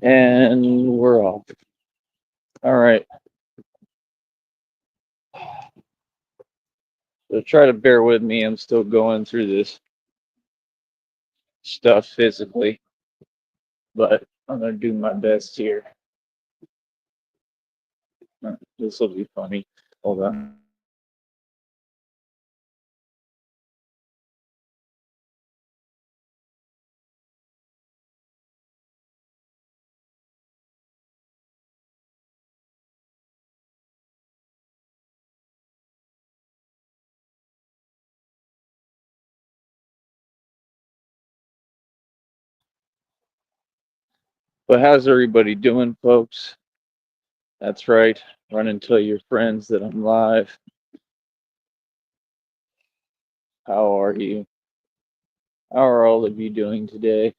And we're off. All right. So try to bear with me. I'm still going through this stuff physically, but I'm going to do my best here. This will be funny. Hold on. But how's everybody doing, folks? That's right. Run and tell your friends that I'm live. How are you? How are all of you doing today?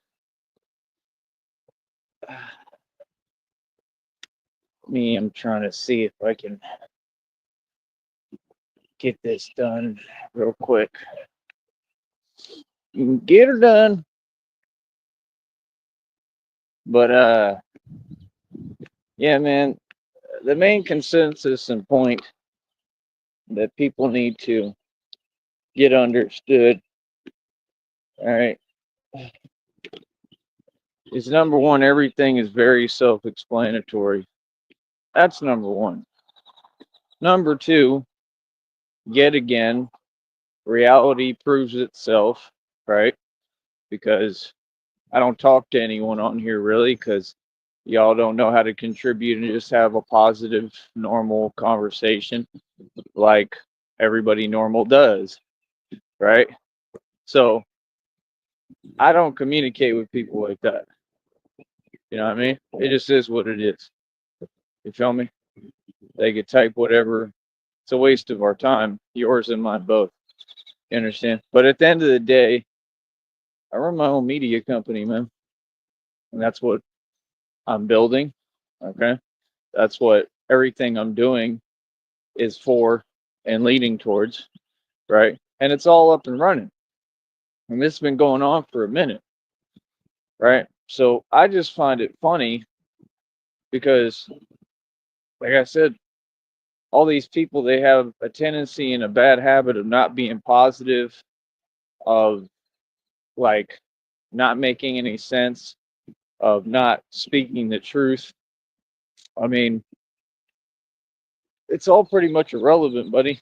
Me, I'm trying to see if I can get this done real quick. You can get her done. But yeah, man, the main consensus and point that people need to get understood, all right, is number one, everything is very self-explanatory. That's number one. Number two, yet again, reality proves itself, right? Because I don't talk to anyone on here really because y'all don't know how to contribute and just have a positive, normal conversation like everybody normal does, right? So I don't communicate with people like that. You know what I mean? It just is what it is. You feel me? They could type whatever. It's a waste of our time, yours and mine both. You understand? But at the end of the day, I run my own media company, man. And that's what I'm building. Okay. That's what everything I'm doing is for and leading towards. Right. And it's all up and running. And this has been going on for a minute. Right. So I just find it funny because, like I said, all these people, they have a tendency and a bad habit of not being positive, of like not making any sense, of not speaking the truth. I mean, it's all pretty much irrelevant, buddy.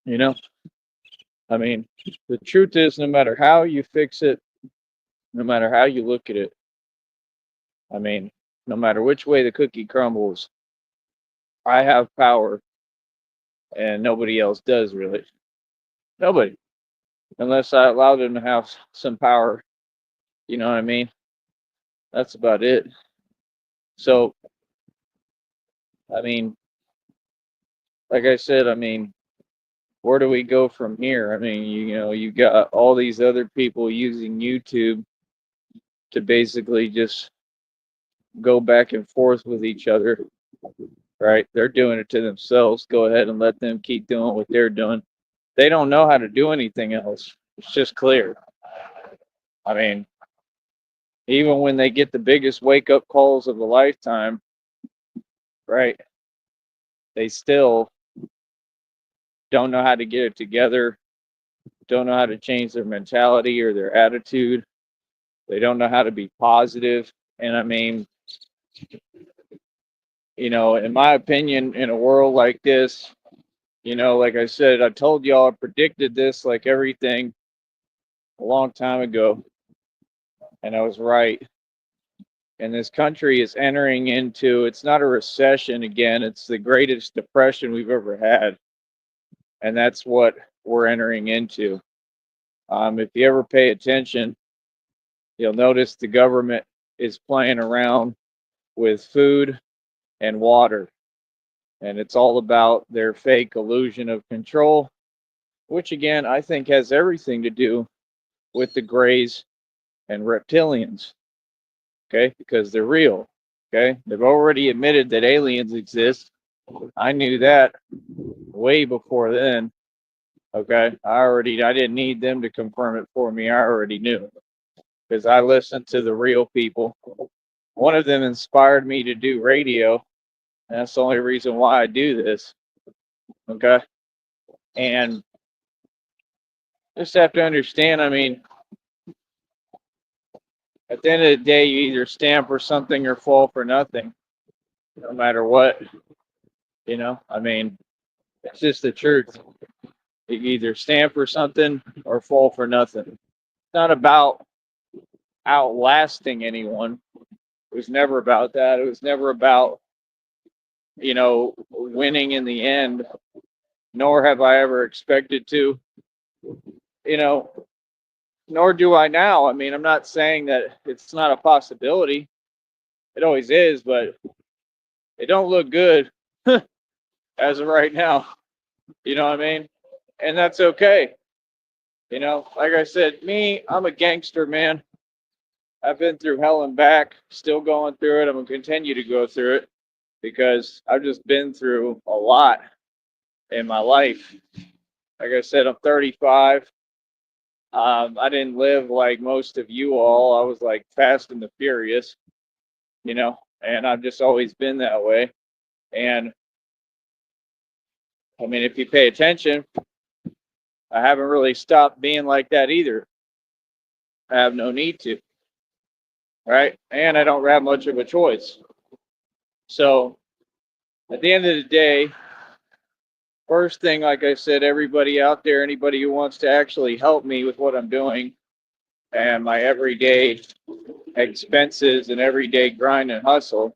You know, I mean, the truth is, no matter how you fix it, no matter how you look at it, I mean, no matter which way the cookie crumbles, I have power and nobody else does really. Nobody, unless I allow them to have some power. You know what I mean? That's about it. So, I mean, like I said, I mean, where do we go from here? I mean, you know, you got all these other people using YouTube to basically just go back and forth with each other, right? They're doing it to themselves. Go ahead and let them keep doing what they're doing. They don't know how to do anything else. It's just clear. I mean, even when they get the biggest wake up calls of a lifetime, right? They still don't know how to get it together, don't know how to change their mentality or their attitude. They don't know how to be positive. And I mean, you know, in my opinion, in a world like this, you know, like I said, I told y'all I predicted this like everything a long time ago, and I was right. And this country is entering into, it's not a recession again, it's the greatest depression we've ever had. And that's what we're entering into. If you ever pay attention, you'll notice the government is playing around with food and water. And it's all about their fake illusion of control, which again, I think has everything to do with the grays and reptilians, okay? Because they're real, okay? They've already admitted that aliens exist. I knew that way before then, okay? I didn't need them to confirm it for me. I already knew because I listened to the real people, One of them inspired me to do radio. And that's the only reason why I do this. Okay. And just have to understand, I mean, at the end of the day, you either stand for something or fall for nothing, no matter what. I mean, it's just the truth. You either stand for something or fall for nothing. It's not about outlasting anyone. It was never about that. It was never about, winning in the end, nor have I ever expected to, you know, nor do I now. I mean, I'm not saying that it's not a possibility. It always is, but it don't look good as of right now. You know what I mean? And that's okay. Like I said, I'm a gangster, man. I've been through hell and back, still going through it. I'm going to continue to go through it because I've just been through a lot in my life. Like I said, I'm 35. I didn't live like most of you all. I was like fast and the furious, and I've just always been that way. And I mean, if you pay attention, I haven't really stopped being like that either. I have no need to, right? And I don't have much of a choice. So at the end of the day, first thing, like I said, everybody out there, anybody who wants to actually help me with what I'm doing and my everyday expenses and everyday grind and hustle,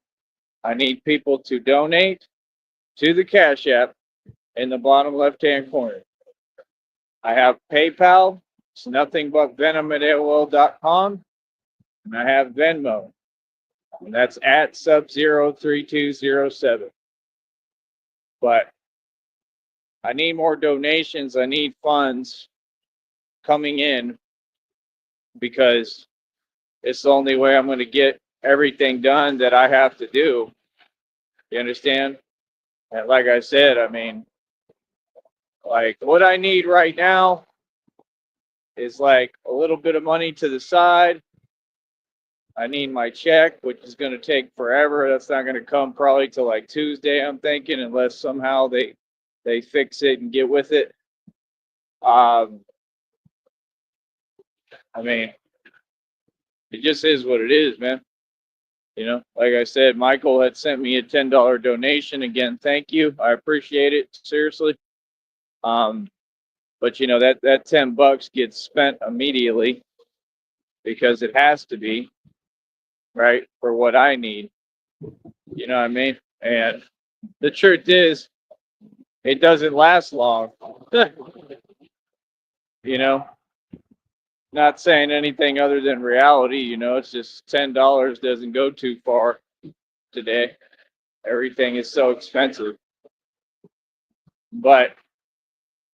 I need people to donate to the Cash App in the bottom left-hand corner. I have PayPal. It's nothing but venom@AOL.com. And I have Venmo. And that's at Sub-Zero3207. But I need more donations. I need funds coming in because it's the only way I'm going to get everything done that I have to do. You understand? And like I said, I mean, like what I need right now is like a little bit of money to the side. I need my check, which is going to take forever. That's not going to come probably till like Tuesday, I'm thinking, unless somehow they fix it and get with it. I mean, it just is what it is, man. Like I said, Michael had sent me a $10 donation. Again, thank you. I appreciate it, seriously. But that $10 gets spent immediately because it has to be, right, for what I need. You know what I mean? And the truth is, it doesn't last long. Not saying anything other than reality, it's just $10 doesn't go too far today. Everything is so expensive. But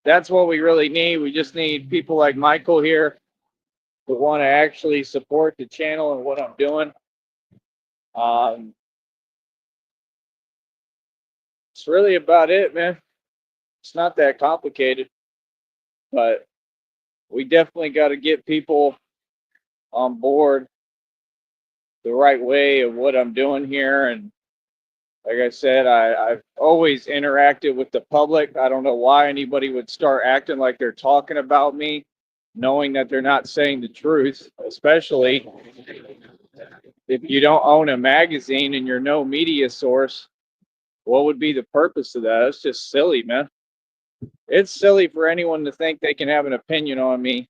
that's what we really need. We just need people like Michael here who want to actually support the channel and what I'm doing. It's really about it, man. It's not that complicated, but we definitely got to get people on board the right way of what I'm doing here. And like I said, I've always interacted with the public. I don't know why anybody would start acting like they're talking about me, knowing that they're not saying the truth, especially if you don't own a magazine and you're no media source. What would be the purpose of that? It's just silly, man. It's silly for anyone to think they can have an opinion on me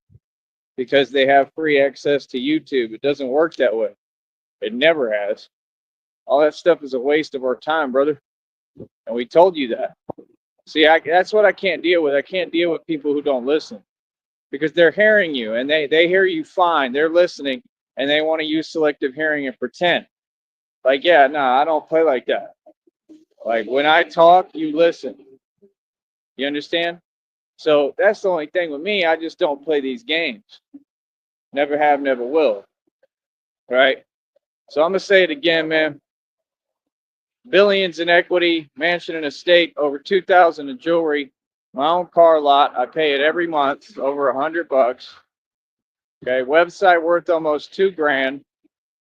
because they have free access to YouTube. It doesn't work that way. It never has. All that stuff is a waste of our time, brother. And we told you that. See, that's what I can't deal with. I can't deal with people who don't listen because they're hearing you and they hear you fine. They're listening and they want to use selective hearing and pretend. Like, yeah, I don't play like that. Like when I talk, you listen. You understand? So that's the only thing with me. I just don't play these games. Never have, never will. Right? So I'm going to say it again, man. Billions in equity, mansion and estate, over 2,000 in jewelry, my own car lot. I pay it every month, over $100. Okay, website worth almost $2,000.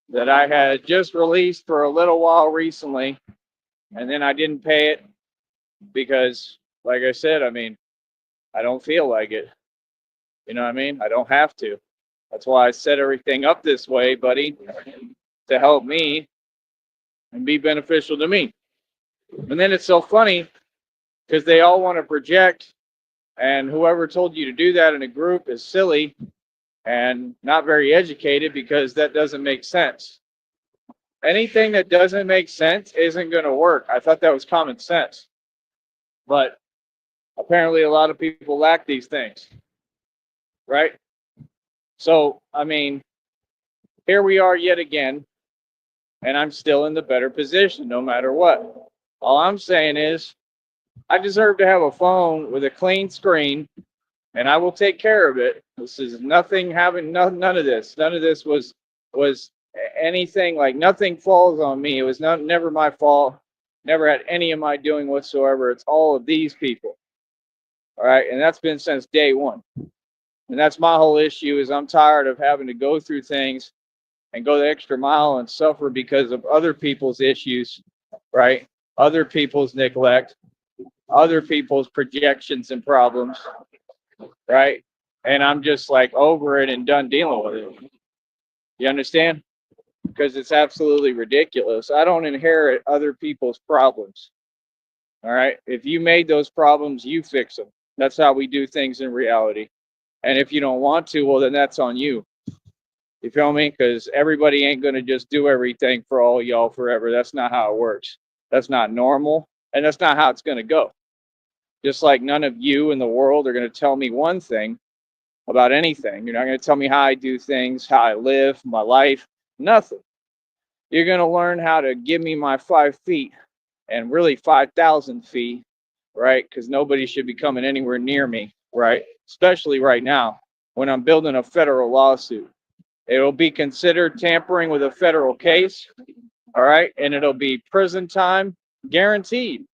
that I had just released for a little while recently, and then I didn't pay it because, like I said, I mean, I don't feel like it. You know what I mean? I don't have to. That's why I set everything up this way, buddy, to help me and be beneficial to me. And then it's so funny because they all want to project, and whoever told you to do that in a group is silly and not very educated because that doesn't make sense. Anything that doesn't make sense isn't going to work. I thought that was common sense. But apparently, a lot of people lack these things, right? So, I mean, here we are yet again, and I'm still in the better position no matter what. All I'm saying is, I deserve to have a phone with a clean screen, and I will take care of it. This is nothing having none of this. None of this was anything, like nothing falls on me. It was never my fault. Never had any of my doing whatsoever. It's all of these people. All right, and that's been since day one. And that's my whole issue is I'm tired of having to go through things and go the extra mile and suffer because of other people's issues, right? Other people's neglect, other people's projections and problems, right? And I'm just like over it and done dealing with it. You understand? Because it's absolutely ridiculous. I don't inherit other people's problems. All right. If you made those problems, you fix them. That's how we do things in reality. And if you don't want to, well, then that's on you. You feel me? Because everybody ain't going to just do everything for all y'all forever. That's not how it works. That's not normal. And that's not how it's going to go. Just like none of you in the world are going to tell me one thing about anything. You're not going to tell me how I do things, how I live, my life, nothing. You're going to learn how to give me my 5 feet and really 5,000 feet, right? Because nobody should be coming anywhere near me, right? Especially right now when I'm building a federal lawsuit. It'll be considered tampering with a federal case, all right? And it'll be prison time guaranteed.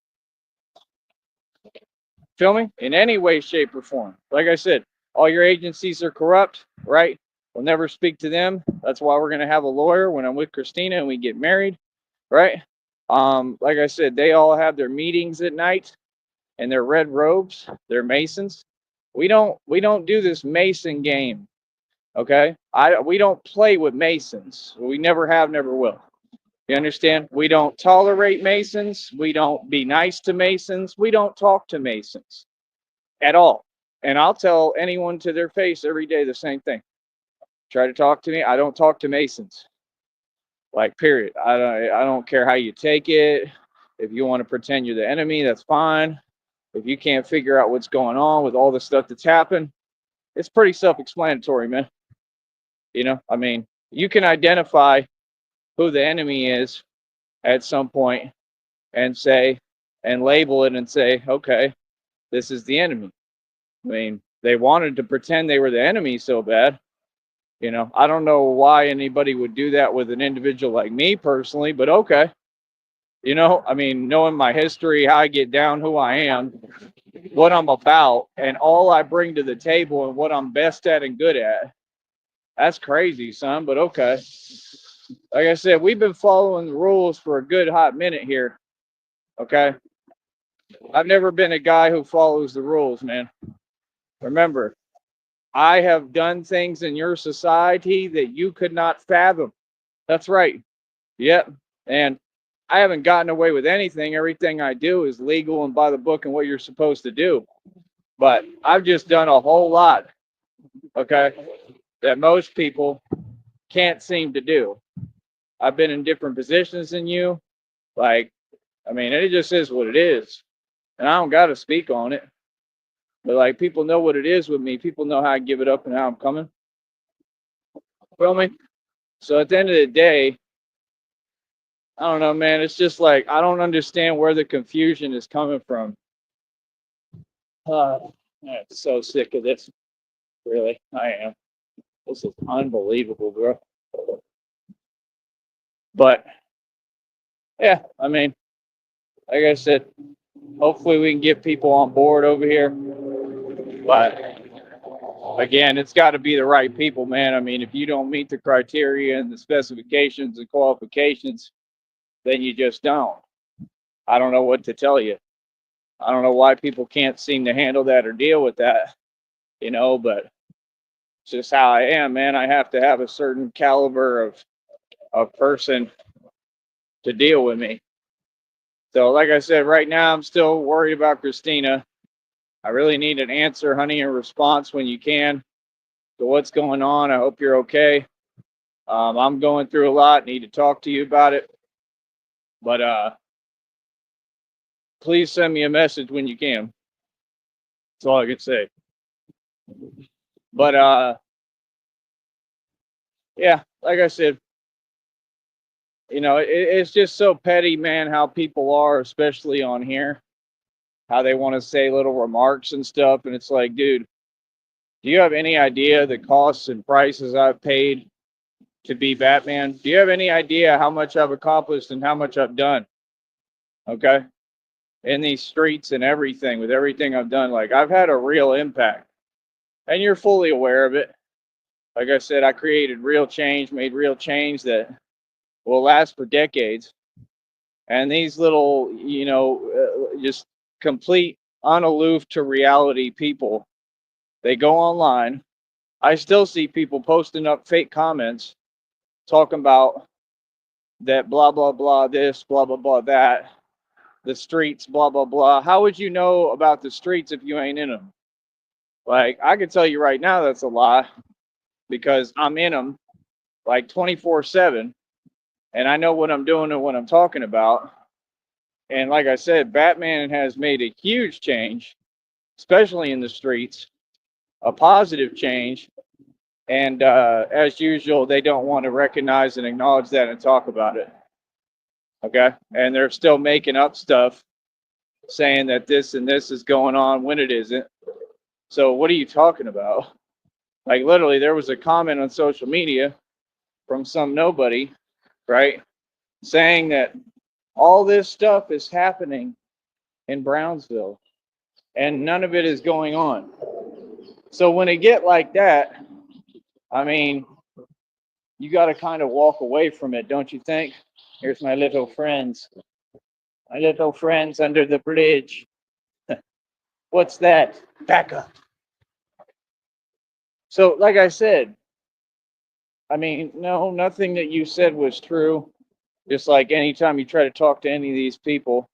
Feel me? In any way, shape, or form. Like I said, all your agencies are corrupt, right? We'll never speak to them. That's why we're going to have a lawyer when I'm with Christina and we get married, right? Like I said, they all have their meetings at night and their red robes. They're Masons. We don't do this Mason game, okay? We don't play with Masons. We never have, never will. You understand? We don't tolerate Masons. We don't be nice to Masons. We don't talk to Masons at all. And I'll tell anyone to their face every day the same thing. Try to talk to me. I don't talk to Masons. Like, period. I don't care how you take it. If you want to pretend you're the enemy, that's fine. If you can't figure out what's going on with all the stuff that's happened, it's pretty self-explanatory, man. You know, I mean, you can identify who the enemy is at some point and say, and label it and say, okay, this is the enemy. I mean, they wanted to pretend they were the enemy so bad. You know, I don't know why anybody would do that with an individual like me personally, but okay. You know, I mean, knowing my history, how I get down, who I am, what I'm about, and all I bring to the table and what I'm best at and good at. That's crazy, son, but okay. Like I said, we've been following the rules for a good hot minute here. Okay. I've never been a guy who follows the rules, man. Remember, I have done things in your society that you could not fathom. That's right. Yep. And I haven't gotten away with anything. Everything I do is legal and by the book and what you're supposed to do. But I've just done a whole lot, okay, that most people can't seem to do. I've been in different positions than you. Like, I mean, it just is what it is. And I don't got to speak on it. But like, people know what it is with me. People know how I give it up and how I'm coming. Feel me? So at the end of the day, I don't know, man. It's just like, I don't understand where the confusion is coming from. I'm so sick of this. Really, I am. This is unbelievable, bro. But yeah, I mean, like I said, hopefully we can get people on board over here. But Again, it's got to be the right people, man. I mean, if you don't meet the criteria and the specifications and qualifications, then you just don't. I don't know what to tell you. I don't know why people can't seem to handle that or deal with that, but it's just how I am, man. I have to have a certain caliber of person to deal with me. So, like I said, right now I'm still worried about Christina. I really need an answer, honey, and response when you can. So, what's going on? I hope you're okay. I'm going through a lot. Need to talk to you about it. But please send me a message when you can. That's all I can say. But yeah, like I said, it's just so petty, man, how people are, especially on here, how they want to say little remarks and stuff. And it's like, dude, do you have any idea the costs and prices I've paid to be Batman? Do you have any idea how much I've accomplished and how much I've done? Okay. In these streets and everything, with everything I've done, like I've had a real impact. And you're fully aware of it. Like I said, I created real change, made real change that will last for decades. And these little, just complete unaloof to reality people, they go online. I still see people posting up fake comments talking about that blah, blah, blah, this, blah, blah, blah, that, the streets, blah, blah, blah. How would you know about the streets if you ain't in them? Like, I can tell you right now that's a lie because I'm in them like 24/7 and I know what I'm doing and what I'm talking about. And like I said, Batman has made a huge change, especially in the streets, a positive change. And as usual, they don't want to recognize and acknowledge that and talk about it. Okay. And they're still making up stuff saying that this and this is going on when it isn't. So, what are you talking about? Like, literally, there was a comment on social media from some nobody, right, saying that all this stuff is happening in Brownsville and none of it is going on. So when it get like that, I mean, you got to kind of walk away from it, don't you think? Here's my little friends under the bridge. What's that? Back up. So, like I said, I mean, no, nothing that you said was true. Just like anytime you try to talk to any of these people,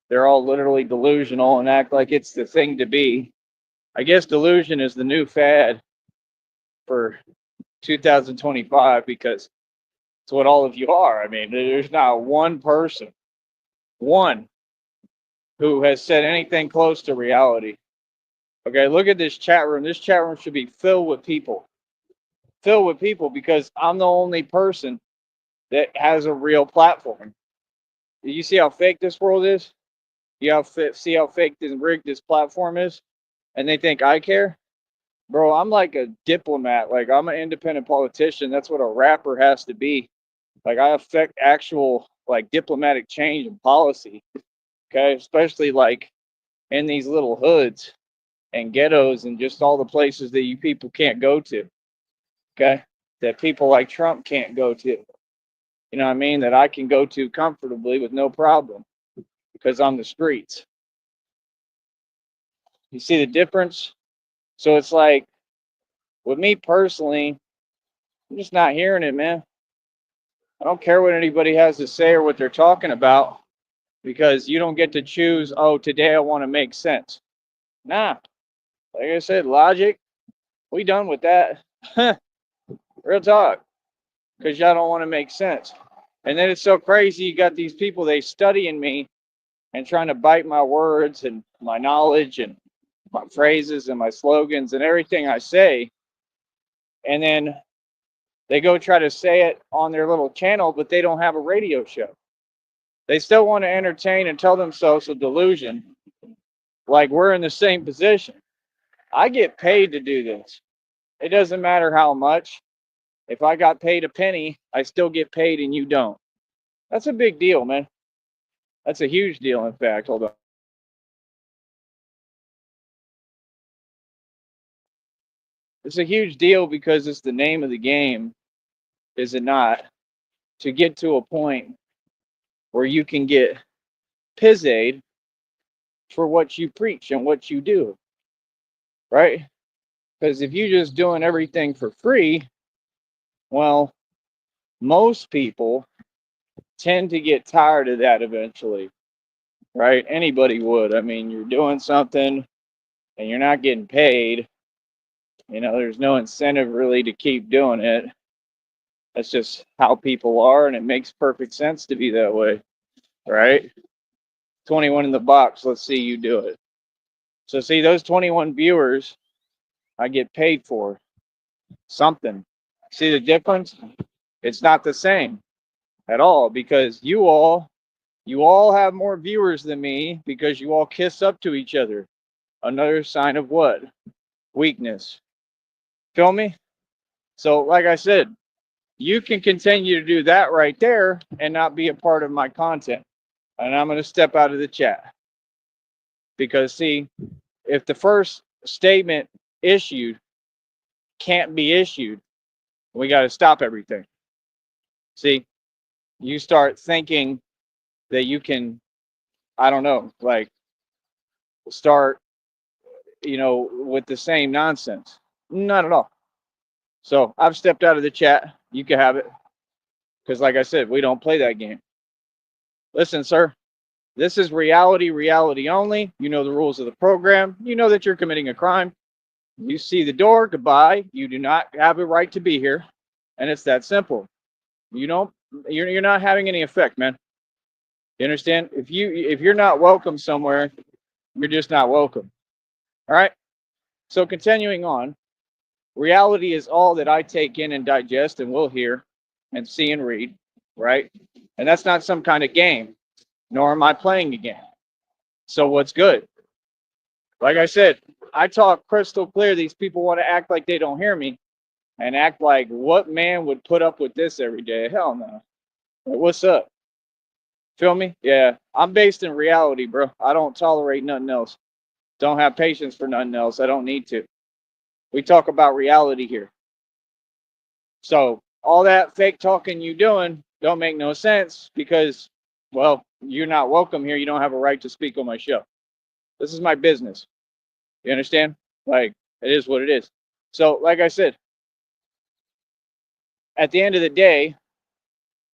they're all literally delusional and act like it's the thing to be. I guess delusion is the new fad for 2025 because it's what all of you are. I mean, there's not one person, one, who has said anything close to reality. Okay, look at this chat room. This chat room should be filled with people because I'm the only person that has a real platform. Do you see how fake this world is? See how fake and rigged this platform is? And they think I care? Bro, I'm like a diplomat. Like, I'm an independent politician. That's what a rapper has to be. Like, I affect actual, like, diplomatic change and policy. Okay. Especially, like, in these little hoods and ghettos and just all the places that you people can't go to. Okay. That people like Trump can't go to. You know what I mean? That I can go to comfortably with no problem because I'm the streets. You see the difference? So it's like, with me personally, I'm just not hearing it, man. I don't care what anybody has to say or what they're talking about because you don't get to choose, oh, today I want to make sense. Nah, like I said, logic, we done with that. Real talk, because y'all don't want to make sense. And then it's so crazy. You got these people, they studying me and trying to bite my words and my knowledge and my phrases and my slogans and everything I say. And then they go try to say it on their little channel, but they don't have a radio show. They still want to entertain and tell themselves a delusion, like we're in the same position. I get paid to do this. It doesn't matter how much. If I got paid a penny, I still get paid and you don't. That's a big deal, man. That's a huge deal, in fact. Hold on. It's a huge deal because it's the name of the game, is it not? To get to a point where you can get pizzade for what you preach and what you do, right? Because if you're just doing everything for free, well, most people tend to get tired of that eventually, right? Anybody would. I mean, you're doing something and you're not getting paid. There's no incentive really to keep doing it. That's just how people are, and it makes perfect sense to be that way, right? 21 in the box. Let's see you do it. So, see, those 21 viewers, I get paid for something. See the difference? It's not the same at all because you all have more viewers than me because you all kiss up to each other. Another sign of what? Weakness. Feel me? So, like I said, you can continue to do that right there and not be a part of my content. And I'm going to step out of the chat because, see, if the first statement issued can't be issued, we got to stop everything. See, you start thinking that you can, I don't know, like start, with the same nonsense. Not at all. So I've stepped out of the chat. You can have it because, like I said, we don't play that game. Listen, sir, this is reality, reality only. You know the rules of the program. You know that you're committing a crime. You see the door, goodbye. You do not have a right to be here. And it's that simple. You don't, you're not having any effect, man. You understand? If you're not welcome somewhere, you're just not welcome. All right? So continuing on, reality is all that I take in and digest and will hear and see and read, right? And that's not some kind of game, nor am I playing a game. So what's good? Like I said, I talk crystal clear. These people want to act like they don't hear me and act like what man would put up with this every day? Hell no. Like, what's up? Feel me? Yeah. I'm based in reality, bro. I don't tolerate nothing else. Don't have patience for nothing else. I don't need to. We talk about reality here. So all that fake talking you doing don't make no sense because, well, you're not welcome here. You don't have a right to speak on my show. This is my business. You understand? Like, it is what it is. So, like I said, at the end of the day,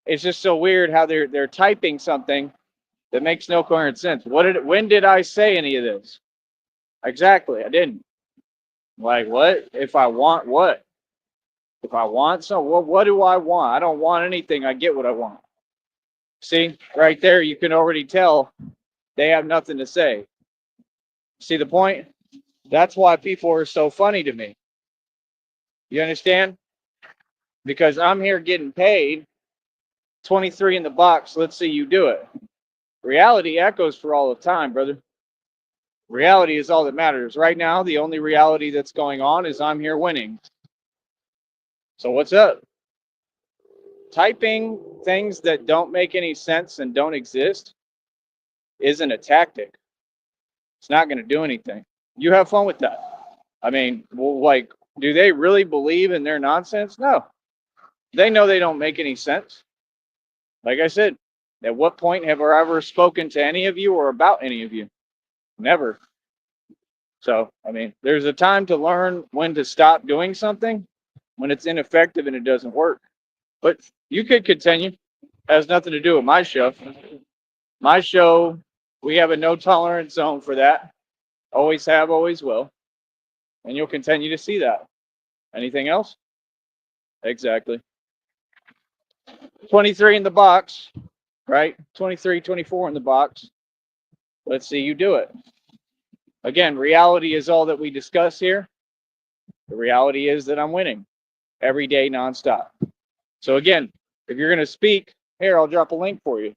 it's just so weird how they're typing something that makes no coherent sense. When did I say any of this? Exactly, I didn't. Like what? If I want what? If I want some, what do I want? I don't want anything. I get what I want. See, right there, you can already tell they have nothing to say. See the point? That's why people are so funny to me. You understand? Because I'm here getting paid 23 in the box. Let's see you do it. Reality echoes for all of time, brother. Reality is all that matters. Right now, the only reality that's going on is I'm here winning. So what's up? Typing things that don't make any sense and don't exist isn't a tactic. It's not going to do anything. You have fun with that. I mean, well, like, do they really believe in their nonsense? No. They know they don't make any sense. Like I said, at what point have I ever spoken to any of you or about any of you? Never. So, I mean, there's a time to learn when to stop doing something when it's ineffective and it doesn't work. But you could continue. It has nothing to do with my show. My show, we have a no tolerance zone for that. Always have, always will. And you'll continue to see that. Anything else? Exactly. 23 in the box, right? 23, 24 in the box. Let's see you do it. Again, reality is all that we discuss here. The reality is that I'm winning every day, nonstop. So again, if you're going to speak, here, I'll drop a link for you. If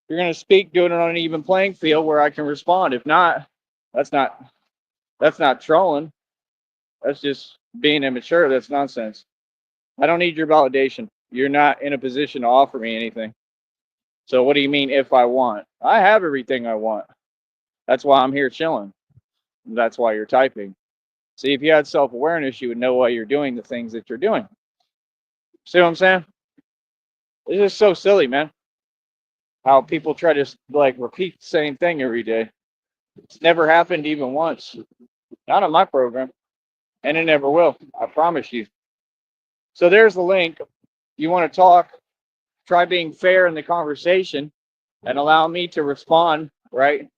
you're going to speak, do it on an even playing field where I can respond. If not, that's not trolling. That's just being immature. That's nonsense. I don't need your validation. You're not in a position to offer me anything. So what do you mean if I want? I have everything I want. That's why I'm here chilling. That's why you're typing. See, if you had self-awareness, you would know why you're doing the things that you're doing. See what I'm saying? It's just so silly, man. How people try to like repeat the same thing every day. It's never happened even once. Not on my program. And it never will. I promise you. So there's the link. You want to talk, try being fair in the conversation and allow me to respond, right?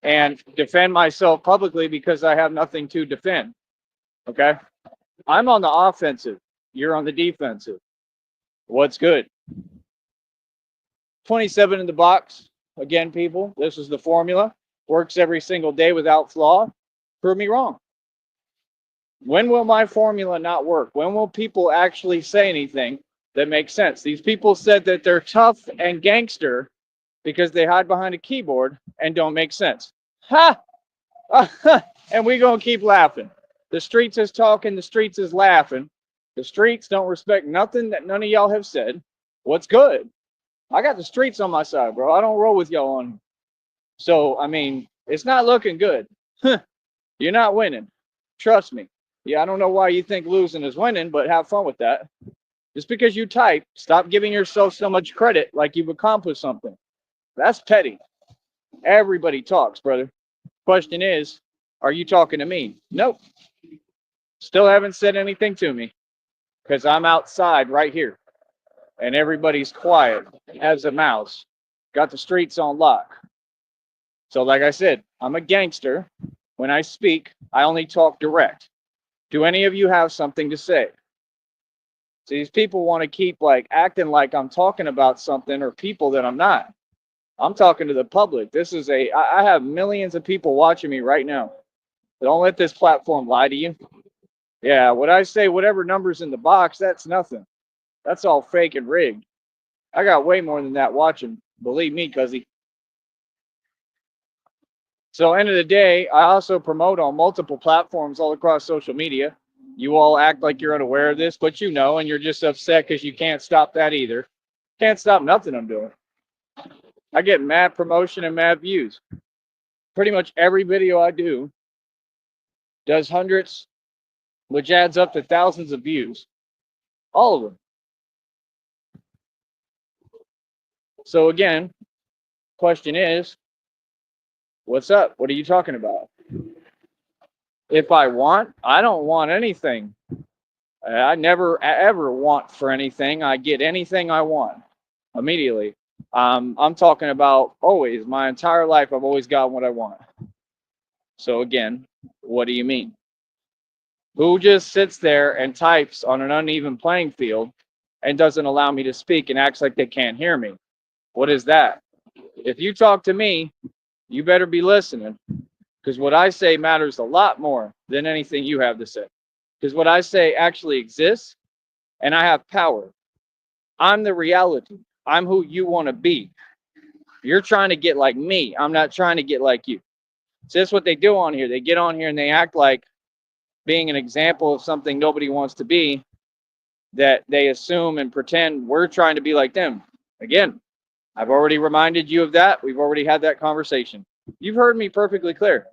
And defend myself publicly because I have nothing to defend. Okay? I'm on the offensive. You're on the defensive. What's good? 27 in the box. Again, people, this is the formula. Works every single day without flaw. Prove me wrong. When will my formula not work? When will people actually say anything that makes sense? These people said that they're tough and gangster because they hide behind a keyboard and don't make sense. Ha! And we gonna keep laughing. The streets is talking, the streets is laughing. The streets don't respect nothing that none of y'all have said. What's good? I got the streets on my side, bro. I don't roll with y'all on. So, I mean, it's not looking good. You're not winning. Trust me. Yeah, I don't know why you think losing is winning, but have fun with that. Just because you type, stop giving yourself so much credit like you've accomplished something. That's petty. Everybody talks, brother. Question is, are you talking to me? Nope. Still haven't said anything to me because I'm outside right here and everybody's quiet as a mouse. Got the streets on lock. So, like I said, I'm a gangster. When I speak, I only talk direct. Do any of you have something to say? So these people want to keep like acting like I'm talking about something or people that I'm not. I'm talking to the public. I have millions of people watching me right now. Don't let this platform lie to you. Yeah, what I say, whatever number's in the box, that's nothing. That's all fake and rigged. I got way more than that watching. Believe me, cuzzy. So end of the day, I also promote on multiple platforms all across social media. You all act like you're unaware of this, but you know, and you're just upset because you can't stop that either. Can't stop nothing I'm doing. I get mad promotion and mad views. Pretty much every video I do does hundreds, which adds up to thousands of views. All of them. So again, question is, what's up? What are you talking about? If I don't want anything. I never ever want for anything. I get anything I want immediately. I'm talking about always, my entire life, I've always got what I want. So again, what do you mean? Who just sits there and types on an uneven playing field and doesn't allow me to speak and acts like they can't hear me? What is that? If you talk to me, you better be listening, because what I say matters a lot more than anything you have to say. Because what I say actually exists and I have power. I'm the reality. I'm who you want to be. You're trying to get like me. I'm not trying to get like you. So that's what they do on here. They get on here and they act like being an example of something nobody wants to be, that they assume and pretend we're trying to be like them. Again, I've already reminded you of that. We've already had that conversation. You've heard me perfectly clear.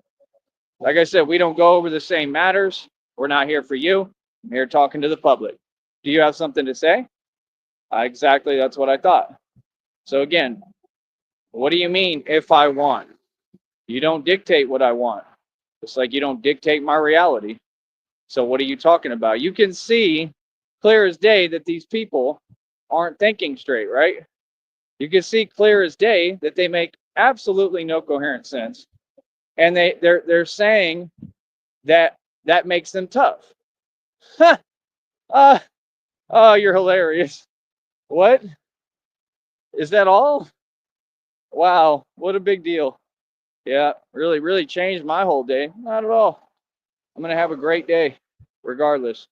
Like I said, we don't go over the same matters. We're not here for you. I'm here talking to the public. Do you have something to say? Exactly, that's what I thought. So again, what do you mean if I want? You don't dictate what I want. It's like you don't dictate my reality. So what are you talking about? You can see clear as day that these people aren't thinking straight, right? You can see clear as day that they make absolutely no coherent sense. And they're saying that makes them tough. Oh, you're hilarious. What? Is that all? Wow, what a big deal. Yeah, really, really changed my whole day. Not at all. I'm going to have a great day regardless.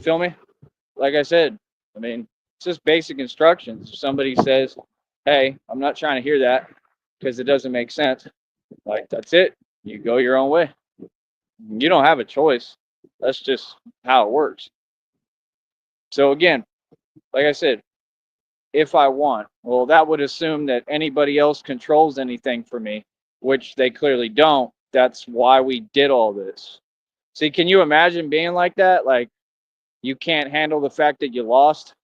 Feel me? Like I said, I mean, it's just basic instructions. If somebody says, hey, I'm not trying to hear that because it doesn't make sense, like, that's it. You go your own way. You don't have a choice. That's just how it works. So again, like I said, if I want, well, that would assume that anybody else controls anything for me, which they clearly don't. That's why we did all this. See, can you imagine being like that? Like, you can't handle the fact that you lost.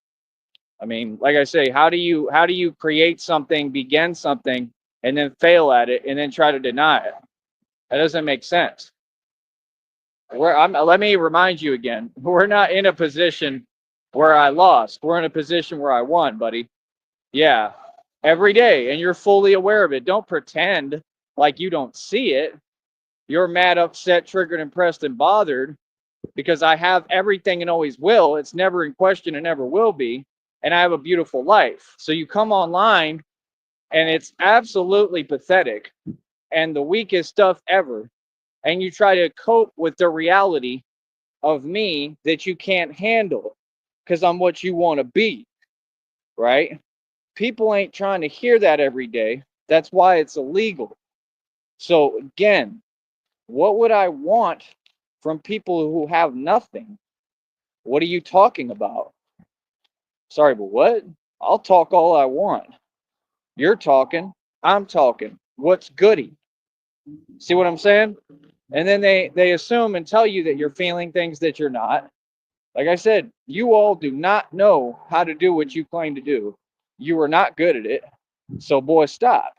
I mean, like I say, how do you create something, begin something, and then fail at it, and then try to deny it? That doesn't make sense. Let me remind you again. We're not in a position where I lost. We're in a position where I won, buddy. Yeah, every day, and you're fully aware of it. Don't pretend like you don't see it. You're mad, upset, triggered, impressed, and bothered because I have everything and always will. It's never in question and never will be. And I have a beautiful life. So you come online and it's absolutely pathetic and the weakest stuff ever. And you try to cope with the reality of me that you can't handle because I'm what you want to be, right? People ain't trying to hear that every day. That's why it's illegal. So, again, what would I want from people who have nothing? What are you talking about? Sorry, but what? I'll talk all I want. You're talking, I'm talking. What's goody? See what I'm saying? And then they assume and tell you that you're feeling things that you're not. Like I said, you all do not know how to do what you claim to do. You are not good at it. So, boy, stop.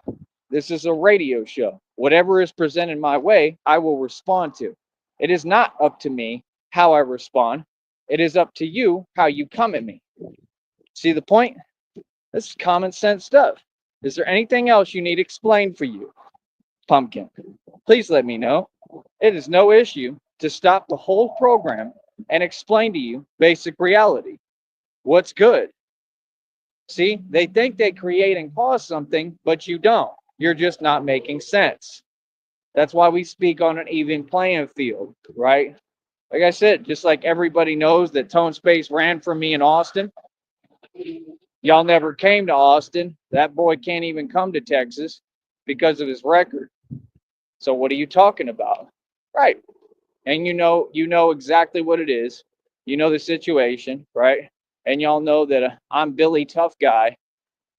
This is a radio show. Whatever is presented my way, I will respond to. It is not up to me how I respond. It is up to you how you come at me. See the point? This is common sense stuff. Is there anything else you need explained for you, Pumpkin? Please let me know. It is no issue to stop the whole program and explain to you basic reality. What's good? See, they think they create and cause something, but you don't. You're just not making sense. That's why we speak on an even playing field, right? Like I said, just like everybody knows that Tone Space ran from me in Austin, y'all never came to Austin. That boy can't even come to Texas because of his record. So what are you talking about? Right. And you know exactly what it is. You know the situation, right? And y'all know that I'm Billy Tough Guy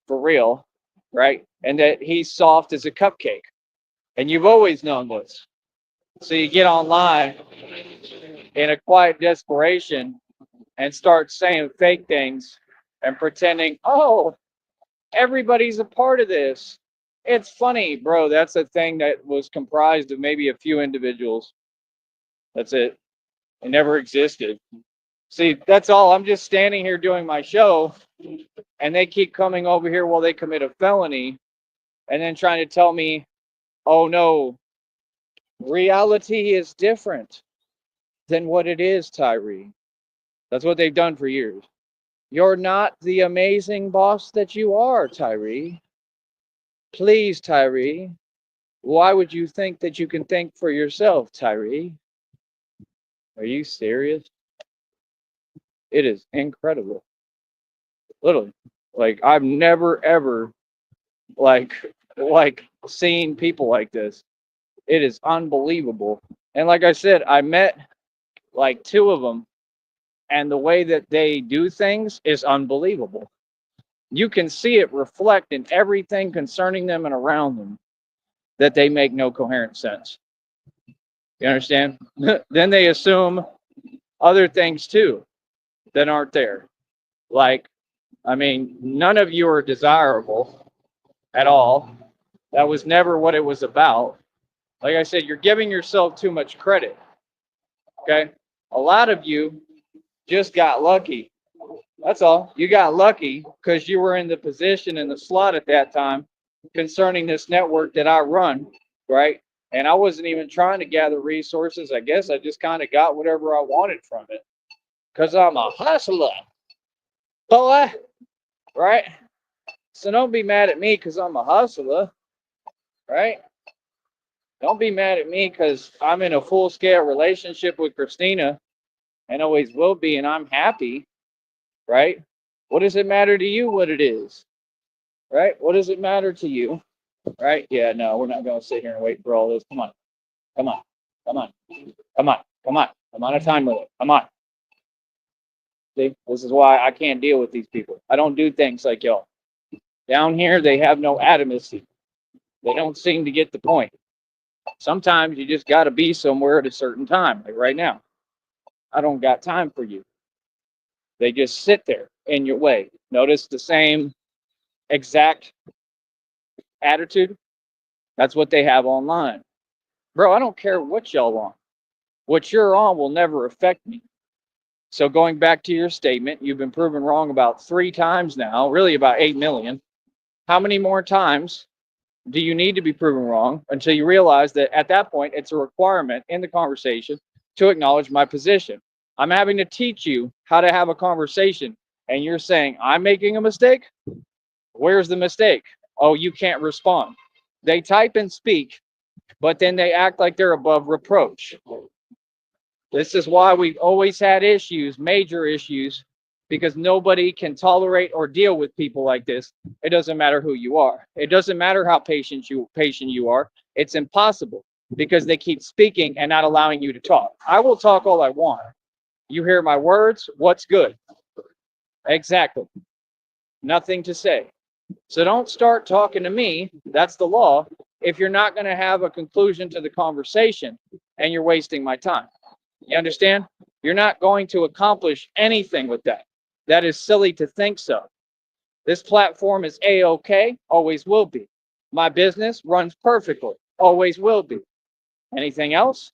for real, right? And that he's soft as a cupcake. And you've always known this. So you get online in a quiet desperation and start saying fake things and pretending, oh, everybody's a part of this. It's funny, bro. That's a thing that was comprised of maybe a few individuals. That's it. It never existed. See, that's all. I'm just standing here doing my show, and they keep coming over here while they commit a felony and then trying to tell me, oh no, reality is different than what it is, Tyree. That's what they've done for years. You're not the amazing boss that you are, Tyree. Please, Tyree. Why would you think that you can think for yourself, Tyree? Are you serious? It is incredible. Literally. Like I've never ever like seen people like this. It is unbelievable. And like I said, I met like two of them and the way that they do things is unbelievable. You can see it reflect in everything concerning them and around them that they make no coherent sense. You understand? Then they assume other things too that aren't there. Like, I mean, none of you are desirable at all. That was never what it was about. Like I said, you're giving yourself too much credit. Okay? A lot of you just got lucky. That's all. You got lucky because you were in the position in the slot at that time concerning this network that I run, right? And I wasn't even trying to gather resources. I guess I just kind of got whatever I wanted from it because I'm a hustler, boy, right? So don't be mad at me because I'm a hustler, right? Don't be mad at me because I'm in a full scale relationship with Christina and always will be, and I'm happy, right? What does it matter to you what it is, right? What does it matter to you, right? Yeah, no, we're not going to sit here and wait for all this. Come on, come on, come on, come on, come on. I'm on a time limit. Come on. See, this is why I can't deal with these people. I don't do things like y'all. Down here, they have no adamancy. They don't seem to get the point. Sometimes you just got to be somewhere at a certain time. Like right now, I don't got time for you. They just sit there in your way. Notice the same exact attitude. That's what they have online. Bro, I don't care what y'all on. What you're on will never affect me. So going back to your statement, you've been proven wrong about 3 times now, really about 8 million. How many more times do you need to be proven wrong until you realize that at that point it's a requirement in the conversation to acknowledge my position? I'm having to teach you how to have a conversation, and you're saying I'm making a mistake? Where's the mistake? Oh, you can't respond. They type and speak, but then they act like they're above reproach. This is why we've always had issues, major issues, because nobody can tolerate or deal with people like this. It doesn't matter who you are. It doesn't matter how patient you are. It's impossible because they keep speaking and not allowing you to talk. I will talk all I want. You hear my words, what's good? Exactly. Nothing to say. So don't start talking to me. That's the law. If you're not going to have a conclusion to the conversation and you're wasting my time. You understand? You're not going to accomplish anything with that. That is silly to think so. This platform is A-OK, always will be. My business runs perfectly, always will be. Anything else?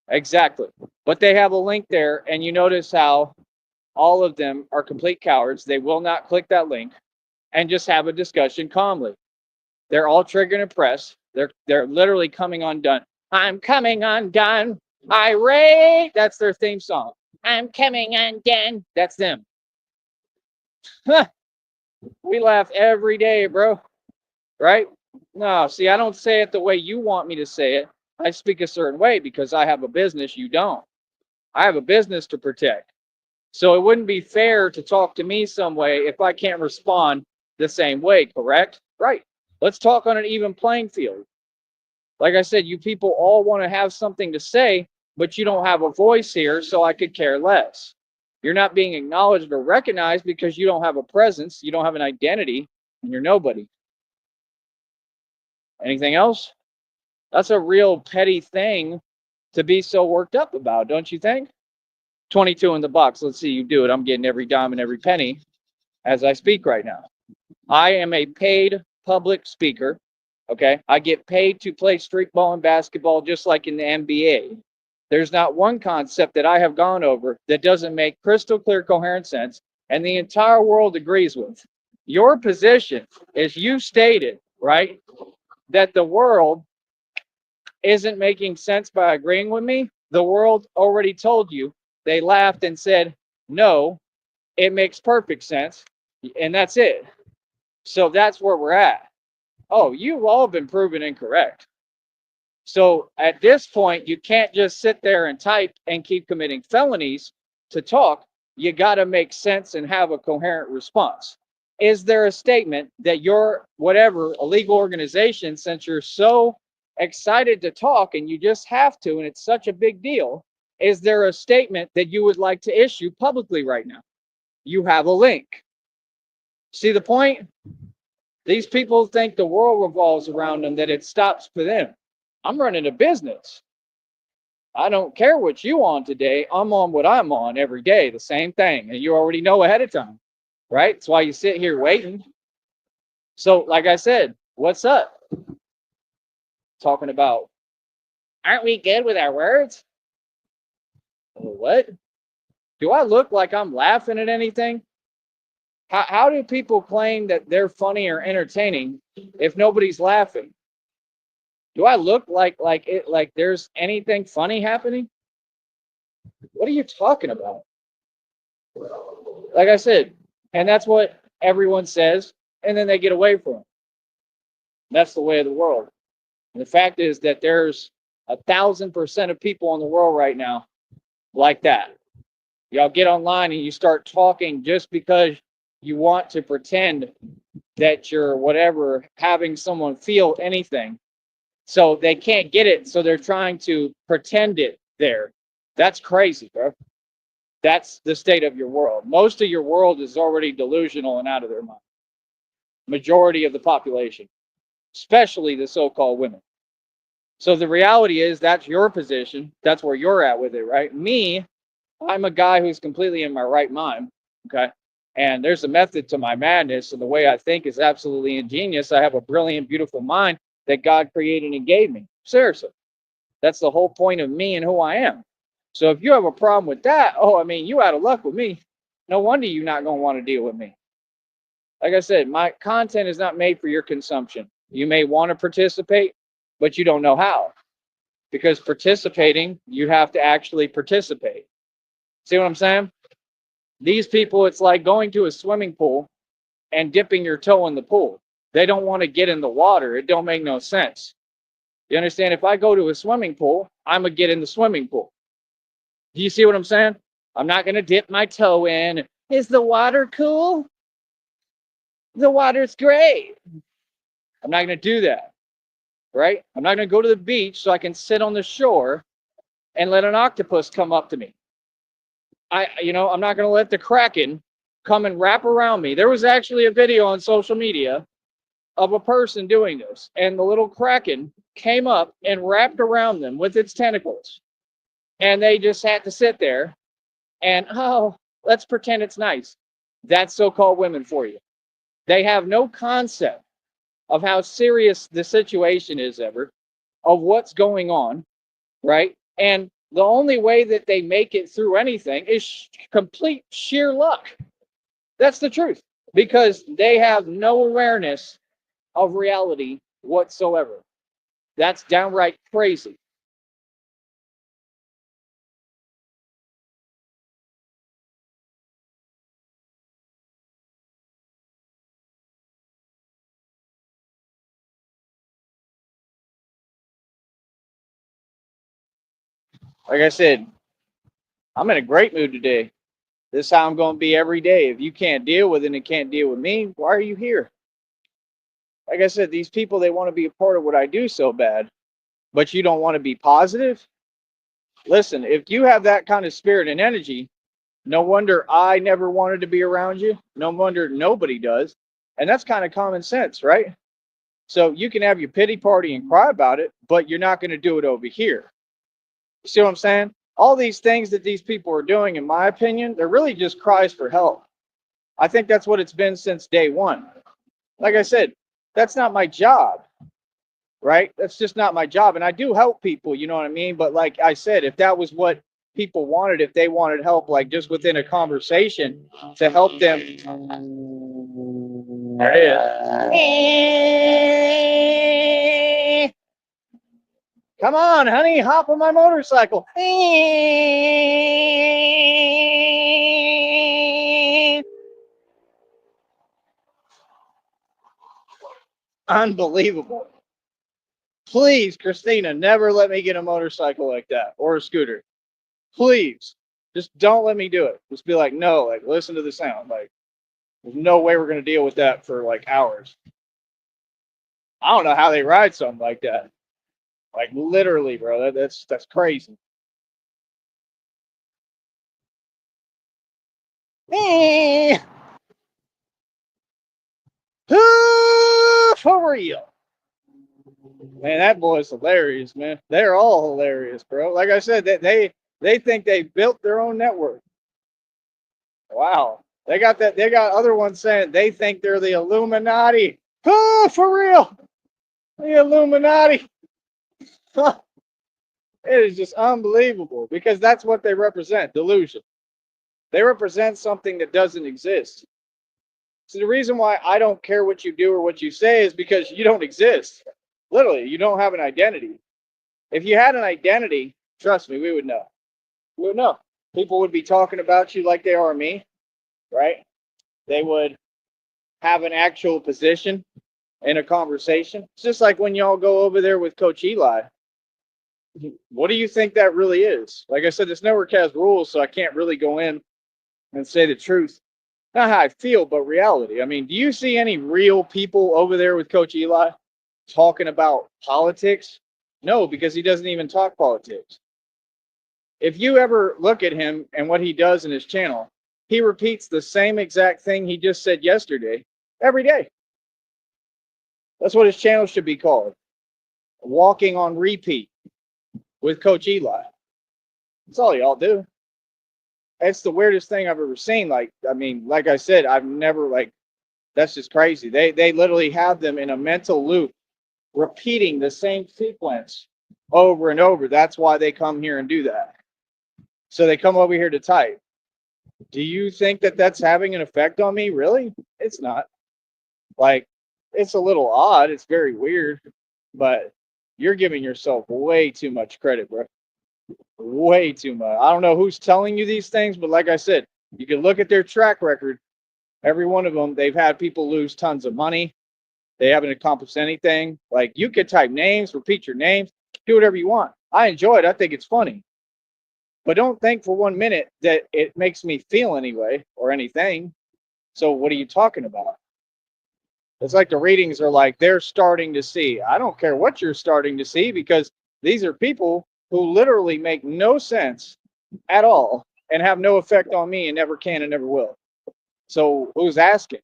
Exactly. But they have a link there, and you notice how all of them are complete cowards. They will not click that link and just have a discussion calmly. They're all triggered and pressed. They're literally coming undone. I'm coming undone. Irate. That's their theme song. I'm coming undone. That's them. We laugh every day, bro. Right? No, see, I don't say it the way you want me to say it. I speak a certain way because I have a business you don't. I have a business to protect. So it wouldn't be fair to talk to me some way if I can't respond the same way, correct? Right. Let's talk on an even playing field. Like I said, you people all want to have something to say, but you don't have a voice here, so I could care less. You're not being acknowledged or recognized because you don't have a presence, you don't have an identity, and you're nobody. Anything else? That's a real petty thing to be so worked up about, don't you think? 22 in the box. Let's see you do it. I'm getting every dime and every penny as I speak right now. I am a paid public speaker. Okay. I get paid to play street ball and basketball just like in the NBA. There's not one concept that I have gone over that doesn't make crystal clear, coherent sense, and the entire world agrees with. Your position is you stated, right, that the world isn't making sense by agreeing with me. The world already told you. They laughed and said, no, it makes perfect sense. And that's it. So that's where we're at. Oh, you've all been proven incorrect. So at this point, you can't just sit there and type and keep committing felonies to talk. You got to make sense and have a coherent response. Is there a statement that your whatever illegal organization, since you're so excited to talk and you just have to, and it's such a big deal, is there a statement that you would like to issue publicly right now? You have a link. See the point? These people think the world revolves around them, that it stops for them. I'm running a business. I don't care what you on today. I'm on what I'm on every day, the same thing. And you already know ahead of time, right? That's why you sit here waiting. So, like I said, what's up? Talking about, aren't we good with our words? What? Do I look like I'm laughing at anything? How do people claim that they're funny or entertaining if nobody's laughing? Do I look like there's anything funny happening? What are you talking about? Like I said, and that's what everyone says, and then they get away from it. That's the way of the world. And the fact is that there's 1,000% of people in the world right now like that. Y'all get online and you start talking just because you want to pretend that you're whatever, having someone feel anything. So they can't get it, so they're trying to pretend it there. That's crazy, bro. That's the state of your world. Most of your world is already delusional and out of their mind. Majority of the population, especially the so-called women. So the reality is that's your position. That's where you're at with it, right? Me, I'm a guy who's completely in my right mind. Okay. And there's a method to my madness, and the way I think is absolutely ingenious. I have a brilliant, beautiful mind that God created and gave me. Seriously. That's the whole point of me and who I am. So if you have a problem with that, oh, I mean, you out of luck with me. No wonder you're not going to want to deal with me. Like I said, my content is not made for your consumption. You may want to participate, but you don't know how. Because participating, you have to actually participate. See what I'm saying? These people, it's like going to a swimming pool and dipping your toe in the pool. They don't want to get in the water. It don't make no sense. You understand? If I go to a swimming pool, I'm going to get in the swimming pool. Do you see what I'm saying? I'm not going to dip my toe in. Is the water cool? The water's great. I'm not going to do that, right? I'm not going to go to the beach so I can sit on the shore and let an octopus come up to me. I'm not going to let the Kraken come and wrap around me. There was actually a video on social media of a person doing this, and the little Kraken came up and wrapped around them with its tentacles. And they just had to sit there and, oh, let's pretend it's nice. That's so-called women for you. They have no concept of how serious the situation is ever, of what's going on, right? And the only way that they make it through anything is complete sheer luck. That's the truth, because they have no awareness of reality whatsoever. That's downright crazy. Like I said, I'm in a great mood today. This is how I'm going to be every day. If you can't deal with it and can't deal with me, why are you here? Like I said, these people, they want to be a part of what I do so bad, but you don't want to be positive. Listen, if you have that kind of spirit and energy, no wonder I never wanted to be around you. No wonder nobody does. And that's kind of common sense, right? So you can have your pity party and cry about it, but you're not going to do it over here. You see what I'm saying? All these things that these people are doing, in my opinion, they're really just cries for help. I think that's what it's been since day one. Like I said, that's not my job, right? That's just not my job. And I do help people, you know what I mean? But like I said, if that was what people wanted, if they wanted help, like just within a conversation to help them. There it is. Come on, honey, hop on my motorcycle. Unbelievable. Please, Christina, never let me get a motorcycle like that or a scooter. Please, just don't let me do it. Just be like, no, like listen to the sound. Like, there's no way we're gonna deal with that for like hours. I don't know how they ride something like that. Like literally, bro. That's crazy. For real. Man, that boy's hilarious, man. They're all hilarious, bro. Like I said, they think they built their own network. Wow. They got that. They got other ones saying they think they're the Illuminati. Oh, for real. The Illuminati. It is just unbelievable because that's what they represent, delusion. They represent something that doesn't exist. So the reason why I don't care what you do or what you say is because you don't exist. Literally, you don't have an identity. If you had an identity, trust me, we would know. We would know. People would be talking about you like they are me, right? They would have an actual position in a conversation. It's just like when y'all go over there with Coach Eli. What do you think that really is? Like I said, this network has rules, so I can't really go in and say the truth. Not how I feel, but reality. I mean, do you see any real people over there with Coach Eli talking about politics? No, because he doesn't even talk politics. If you ever look at him and what he does in his channel, he repeats the same exact thing he just said yesterday every day. That's what his channel should be called. walking on repeat with Coach Eli. That's all y'all do. It's the weirdest thing I've ever seen. Like, I mean, like I said, I've never like that's just crazy. They literally have them in a mental loop repeating the same sequence over and over. That's why they come here and do that. So they come over here to type. Do you think that that's having an effect on me? Really? It's not. Like, it's a little odd. It's very weird, but you're giving yourself way too much credit, bro. Way too much. I don't know who's telling you these things, but like I said, you can look at their track record. Every one of them, they've had people lose tons of money. They haven't accomplished anything. Like, you could type names, repeat your names, do whatever you want. I enjoy it. I think it's funny. But don't think for 1 minute that it makes me feel anyway or anything. So what are you talking about? It's like the readings are like they're starting to see. I don't care what you're starting to see because these are people who literally make no sense at all and have no effect on me and never can and never will. So who's asking?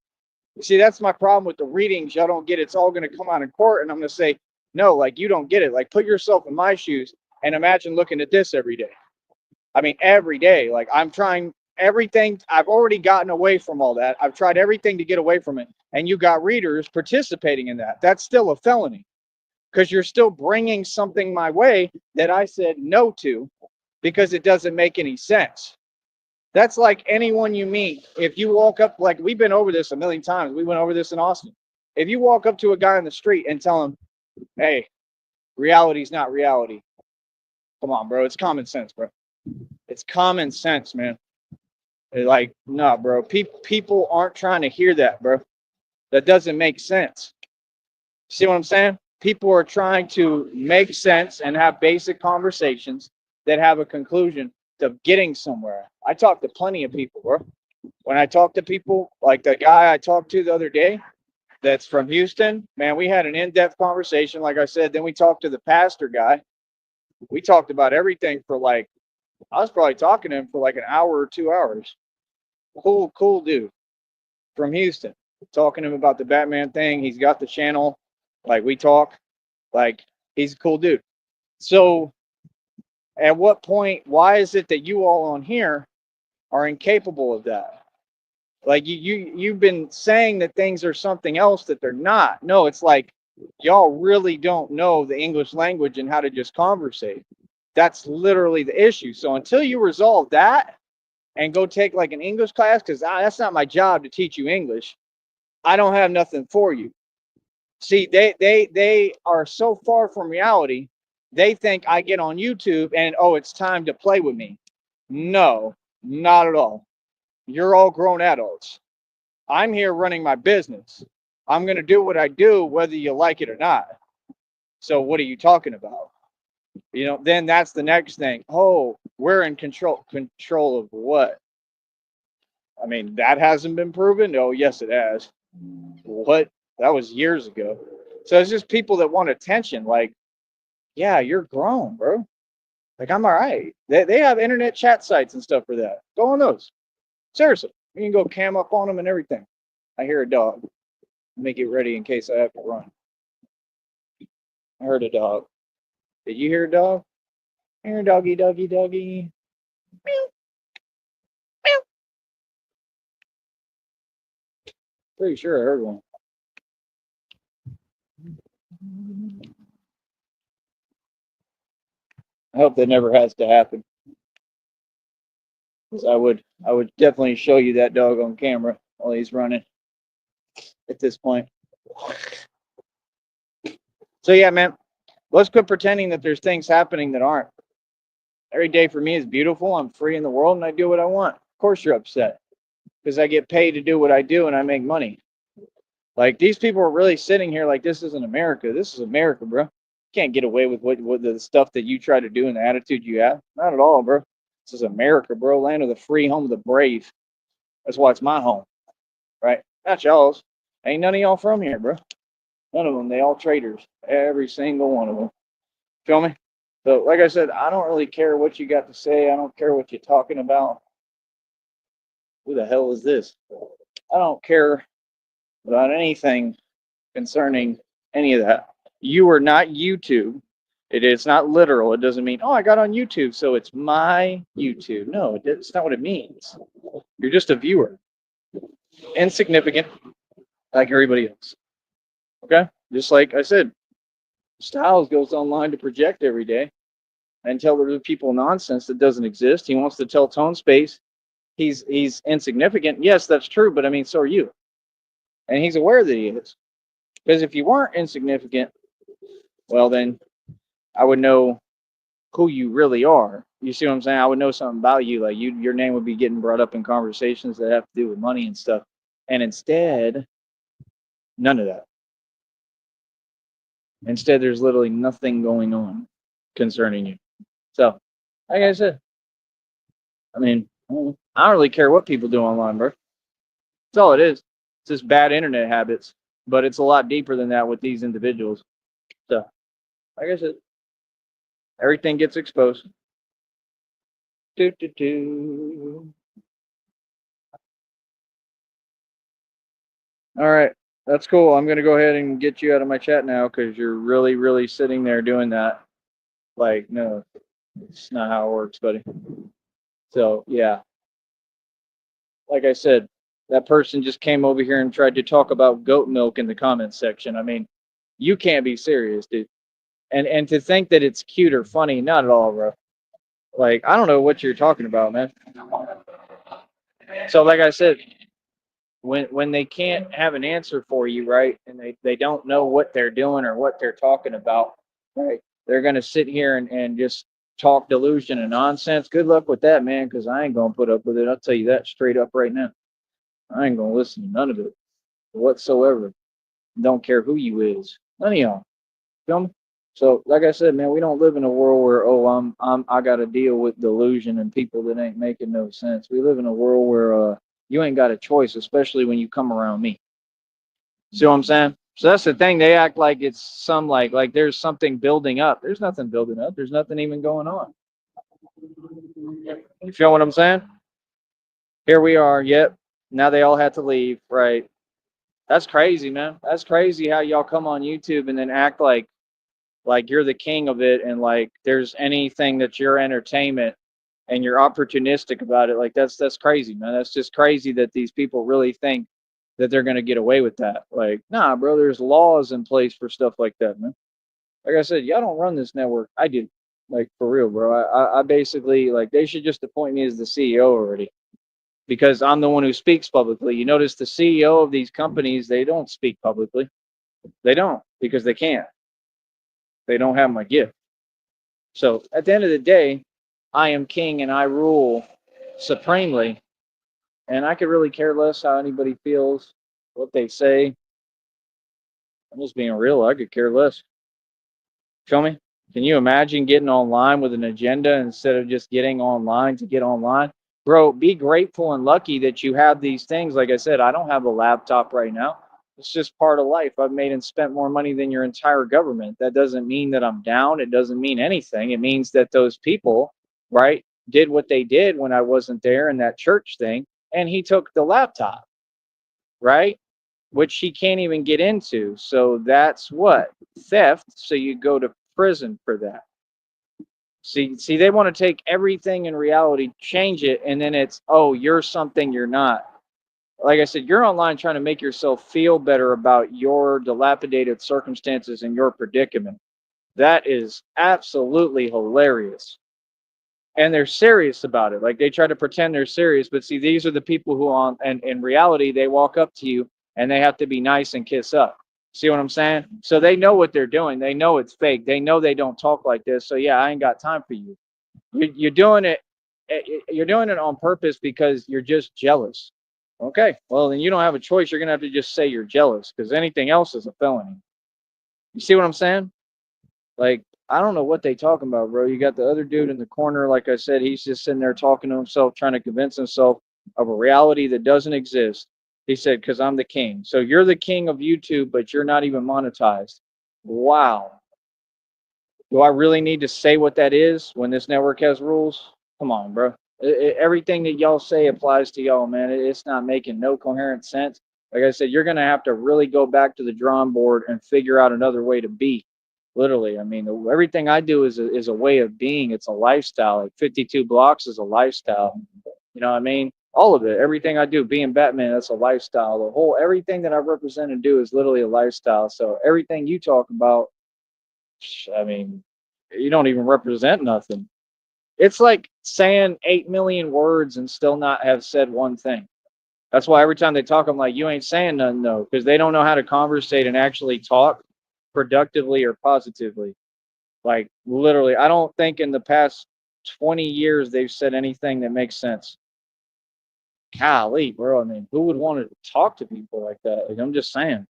See, that's my problem with the readings. Y'all don't get it. It's all going to come out in court. And I'm going to say, no, like you don't get it. Like put yourself in my shoes and imagine looking at this every day. I mean, every day. Like I'm trying everything. I've already gotten away from all that. I've tried everything to get away from it. And you got readers participating in that. That's still a felony because you're still bringing something my way that I said no to because it doesn't make any sense. That's like anyone you meet. If you walk up, like we've been over this a million times. We went over this in Austin. If you walk up to a guy in the street and tell him, hey, reality's not reality. Come on, bro. It's common sense, bro. It's common sense, man. Like, no, bro. People aren't trying to hear that, bro. That doesn't make sense. See what I'm saying? People are trying to make sense and have basic conversations that have a conclusion to getting somewhere. I talk to plenty of people, bro. When I talk to people, like the guy I talked to the other day that's from Houston, man, we had an in-depth conversation. Like I said, then we talked to the pastor guy. We talked about everything for like, I was probably talking to him for like an hour or 2 hours. Cool dude from Houston. Talking to him about the Batman thing. He's got the channel. Like we talk. Like he's a cool dude. So at what point, why is it that you all on here are incapable of that? Like you've been saying that things are something else that they're not. No, it's like y'all really don't know the English language and how to just conversate. That's literally the issue. So until you resolve that and go take like an English class, because that's not my job to teach you English, I don't have nothing for you. See, they are so far from reality. They think I get on YouTube and oh, it's time to play with me. No, not at all. You're all grown adults. I'm here running my business. I'm going to do what I do, whether you like it or not. So what are you talking about? You know, then that's the next thing. Oh, we're in control. Control of what? I mean, that hasn't been proven. Oh, yes, it has. What? That was years ago. So it's just people that want attention. Like, yeah, you're grown, bro. Like, I'm all right. They have internet chat sites and stuff for that. Go on those. Seriously. You can go cam up on them and everything. I hear a dog. Let me get ready in case I have to run. I heard a dog. Did you hear a dog? I hear a doggy, doggy, doggy. Meow, meow. Pretty sure I heard one. I hope that never has to happen. Because I would definitely show you that dog on camera while he's running at this point. So yeah, man, let's quit pretending that there's things happening that aren't. Every day for me is beautiful. I'm free in the world and I do what I want. Of course you're upset because I get paid to do what I do and I make money. Like these people are really sitting here like this isn't America. This is America, bro. You can't get away with what the stuff that you try to do and the attitude you have. Not at all, bro. This is America, bro. Land of the free, home of the brave. That's why it's my home, right? Not y'all's. Ain't none of y'all from here, bro. None of them. They all traitors. Every single one of them. Feel me? So, like I said, I don't really care what you got to say. I don't care what you're talking about. Who the hell is this? I don't care about anything concerning any of that. You are not YouTube. It's not literal. It doesn't mean, oh, I got on YouTube, so it's my YouTube. No, it's not what it means. You're just a viewer, insignificant, like everybody else. Okay? Just like I said, Styles goes online to project every day and tell the people nonsense that doesn't exist. He wants to tell Tone Space he's insignificant. Yes, that's true, but I mean, so are you. And he's aware that he is. Because if you weren't insignificant, well, then I would know who you really are. You see what I'm saying? I would know something about you. Like your name would be getting brought up in conversations that have to do with money and stuff. And instead, none of that. Instead, there's literally nothing going on concerning you. So, like I said, I mean, I don't really care what people do online, bro. That's all it is. It's just bad internet habits, but it's a lot deeper than that with these individuals. So, like I said, everything gets exposed. Do, do, do. All right, that's cool. I'm gonna go ahead and get you out of my chat now because you're really, really sitting there doing that. Like, no, it's not how it works, buddy. So, yeah, like I said, that person just came over here and tried to talk about goat milk in the comments section. I mean, you can't be serious, dude. And to think that it's cute or funny, not at all, bro. Like, I don't know what you're talking about, man. So, like I said, when they can't have an answer for you, right, and they don't know what they're doing or what they're talking about, right, they're gonna sit here and just talk delusion and nonsense. Good luck with that, man, because I ain't gonna put up with it. I'll tell you that straight up right now. I ain't gonna listen to none of it whatsoever. Don't care who you is. None of y'all. Feel me? So, like I said, man, we don't live in a world where I got to deal with delusion and people that ain't making no sense. We live in a world where you ain't got a choice, especially when you come around me. See what I'm saying? So that's the thing. They act like it's some like there's something building up. There's nothing building up. There's nothing even going on. You feel what I'm saying? Here we are. Yep. Now they all had to leave. Right. That's crazy, man. That's crazy how y'all come on YouTube and then act like you're the king of it and like there's anything that's your entertainment and you're opportunistic about it. Like that's crazy, man. That's just crazy that these people really think that they're gonna get away with that. Like, nah, bro, there's laws in place for stuff like that, man. Like I said, y'all don't run this network. I do. Like for real, bro. I basically like they should just appoint me as the CEO already. Because I'm the one who speaks publicly. You notice the CEO of these companies, they don't speak publicly. They don't because they can't. They don't have my gift. So at the end of the day, I am king and I rule supremely. And I could really care less how anybody feels, what they say. I'm just being real. I could care less. Feel me? Can you imagine getting online with an agenda instead of just getting online to get online? Bro, be grateful and lucky that you have these things. Like I said, I don't have a laptop right now. It's just part of life. I've made and spent more money than your entire government. That doesn't mean that I'm down. It doesn't mean anything. It means that those people, right, did what they did when I wasn't there in that church thing. And he took the laptop, right? Which he can't even get into. So that's what? Theft. So you go to prison for that. See, they want to take everything in reality, change it, and then it's, oh, you're something you're not. Like I said, you're online trying to make yourself feel better about your dilapidated circumstances and your predicament. That is absolutely hilarious. And they're serious about it. Like they try to pretend they're serious, but see, these are the people who on and in reality they walk up to you and they have to be nice and kiss up. See what I'm saying? So they know what they're doing. They know it's fake. They know they don't talk like this. So yeah, I ain't got time for you. You're doing it. You're doing it on purpose because you're just jealous. Okay, well then you don't have a choice. You're gonna have to just say you're jealous because anything else is a felony. You see what I'm saying? Like I don't know what they talking about, bro. You got the other dude in the corner. Like I said, he's just sitting there talking to himself, trying to convince himself of a reality that doesn't exist. He said, "Because I'm the king." So you're the king of YouTube, but you're not even monetized. Wow. Do I really need to say what that is when this network has rules? Come on, bro. Everything that y'all say applies to y'all, man. It's not making no coherent sense. Like I said, you're going to have to really go back to the drawing board and figure out another way to be. Literally, I mean, everything I do is a way of being. It's a lifestyle. Like 52 blocks is a lifestyle. You know what I mean? All of it, everything I do, being Batman, that's a lifestyle. The whole everything that I represent and do is literally a lifestyle. So everything you talk about, I mean, you don't even represent nothing. It's like saying 8 million words and still not have said one thing. That's why every time they talk, I'm like, you ain't saying nothing though, because they don't know how to conversate and actually talk productively or positively. Like literally, I don't think in the past 20 years they've said anything that makes sense. Golly, bro. I mean, who would want to talk to people like that? Like, I'm just saying.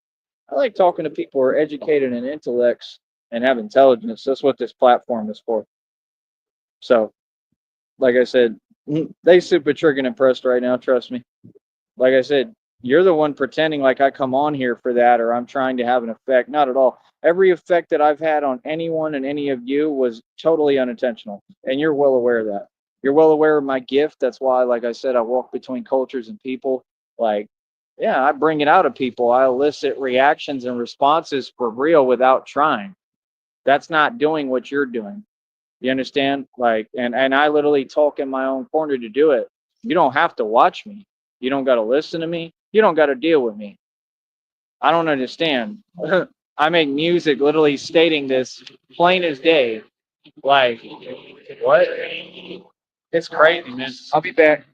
I like talking to people who are educated in intellects and have intelligence. That's what this platform is for. So, like I said, they super trigger impressed right now. Trust me. Like I said, you're the one pretending like I come on here for that or I'm trying to have an effect. Not at all. Every effect that I've had on anyone and any of you was totally unintentional. And you're well aware of that. You're well aware of my gift. That's why, like I said, I walk between cultures and people. Like, yeah, I bring it out of people. I elicit reactions and responses for real without trying. That's not doing what you're doing. You understand? Like, and I literally talk in my own corner to do it. You don't have to watch me. You don't got to listen to me. You don't got to deal with me. I don't understand. I make music literally stating this plain as day. Like, what? It's crazy, man. I'll be back.